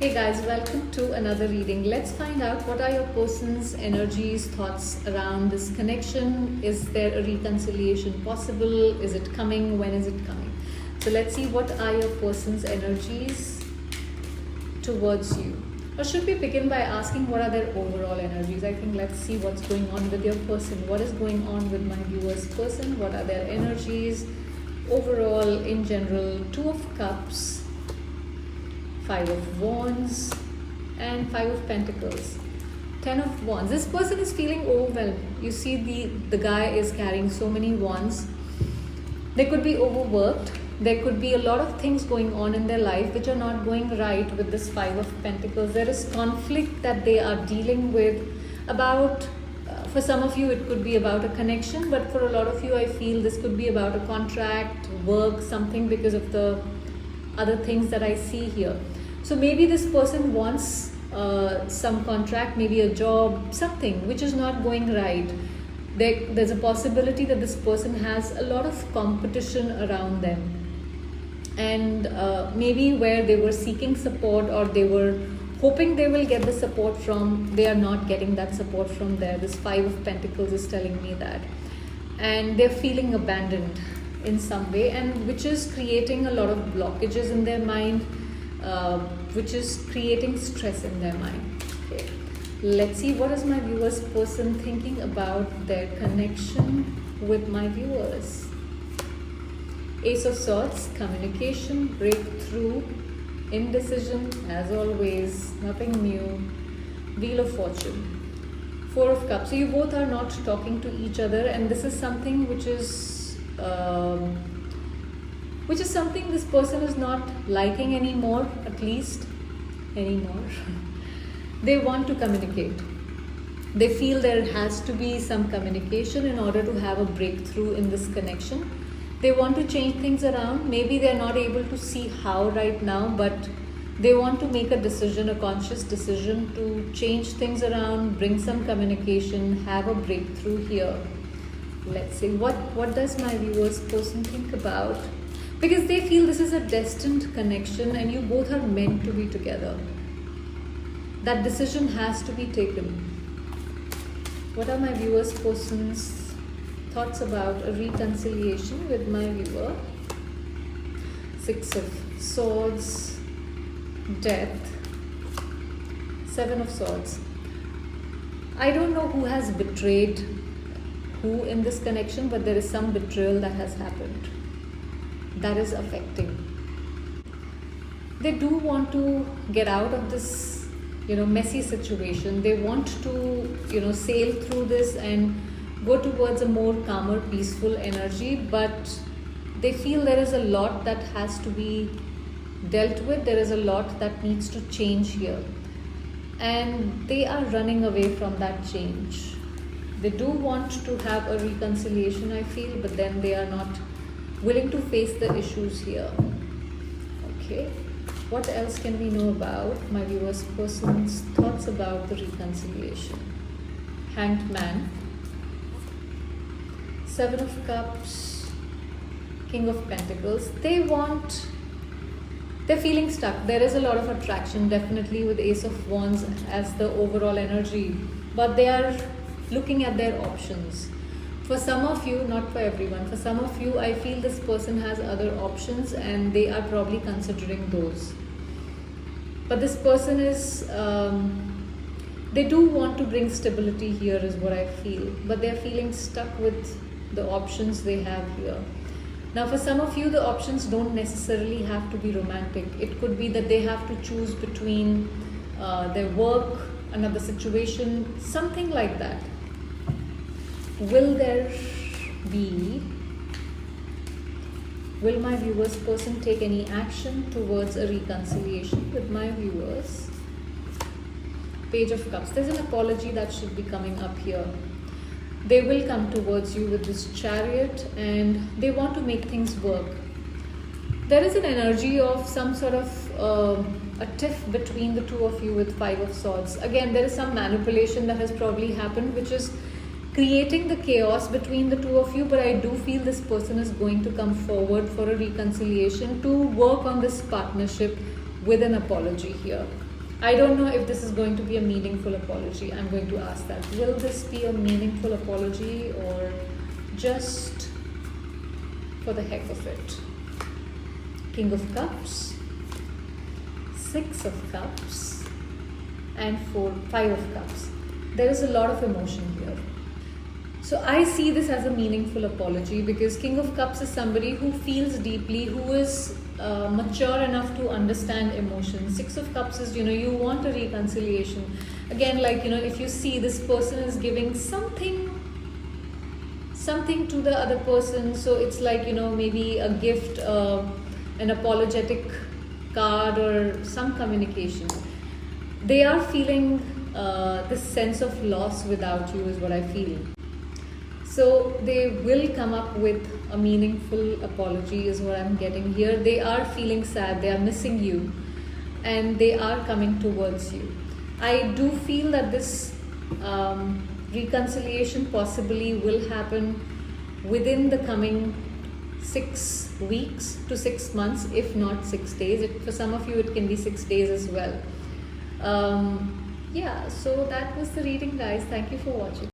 Hey guys, welcome to another reading. Let's find out what are your person's energies, thoughts around this connection. Is there a reconciliation possible? Is it coming? When is it coming? So let's see what are your person's energies towards you. Or should we begin by asking what are their overall energies? I think let's see what's going on with your person. What is going on with my viewer's person? What are their energies overall in general? Two of Cups, Five of Wands, and Five of Pentacles. 10 of Wands. This person is feeling overwhelmed. You see the guy is carrying so many wands. They could be overworked. There could be a lot of things going on in their life which are not going right with this Five of Pentacles. There is conflict that they are dealing with about, for some of you it could be about a connection, but for a lot of you I feel this could be about a contract, work, something because of the other things that I see here. So maybe this person wants some contract, maybe a job, something which is not going right. There's a possibility that this person has a lot of competition around them, and maybe where they were seeking support or they were hoping they will get the support from, they are not getting that support from there. This Five of Pentacles is telling me that, and they're feeling abandoned in some way, and which is creating a lot of blockages in their mind, which is creating stress in their mind. Okay, let's see what is my viewer's person thinking about their connection with my viewers. Ace of Swords, communication, breakthrough, indecision, as always, nothing new. Wheel of Fortune, Four of Cups. So you both are not talking to each other, and this is something which is something this person is not liking anymore, at least anymore. They want to communicate. They feel there has to be some communication in order to have a breakthrough in this connection. They want to change things around. Maybe they're not able to see how right now, but they want to make a decision, a conscious decision to change things around, bring some communication, have a breakthrough here. Let's see, what does my viewer's person think about? Because they feel this is a destined connection and you both are meant to be together. That decision has to be taken. What are my viewer's person's thoughts about a reconciliation with my viewer? Six of Swords, Death, Seven of Swords. I don't know who has betrayed who in this connection, but there is some betrayal that has happened that is affecting. They do want to get out of this, messy situation. They want to, sail through this and go towards a more calmer, peaceful energy, but they feel there is a lot that has to be dealt with. There is a lot that needs to change here, and they are running away from that change. They do want to have a reconciliation, I feel, but then they are not willing to face the issues here. Okay, what else can we know about my viewer's person's thoughts about the reconciliation? Hanged Man, Seven of Cups, King of Pentacles. They're feeling stuck. There is a lot of attraction definitely with Ace of Wands as the overall energy, but they are looking at their options. For some of you, not for everyone, for some of you, I feel this person has other options and they are probably considering those. But this person is, they do want to bring stability here is what I feel, but they're feeling stuck with the options they have here. Now for some of you, the options don't necessarily have to be romantic. It could be that they have to choose between their work, another situation, something like that. Will my viewer's person take any action towards a reconciliation with my viewers? Page of Cups. There's an apology that should be coming up here. They will come towards you with this Chariot and they want to make things work. There is an energy of some sort of a tiff between the two of you with Five of Swords. Again, there is some manipulation that has probably happened, which is creating the chaos between the two of you, but I do feel this person is going to come forward for a reconciliation to work on this partnership with an apology here. I don't know if this is going to be a meaningful apology. I'm going to ask that. Will this be a meaningful apology or just for the heck of it? King of Cups, Six of Cups, and Five of Cups. There is a lot of emotion here. So I see this as a meaningful apology because King of Cups is somebody who feels deeply, who is mature enough to understand emotions. Six of Cups is, you want a reconciliation. Again, like, if you see this person is giving something to the other person, so it's like, maybe a gift, an apologetic card or some communication. They are feeling this sense of loss without you is what I feel. So they will come up with a meaningful apology is what I'm getting here. They are feeling sad, they are missing you, and they are coming towards you. I do feel that this reconciliation possibly will happen within the coming 6 weeks to 6 months, if not 6 days. For some of you, it can be 6 days as well. Yeah, so that was the reading, guys. Thank you for watching.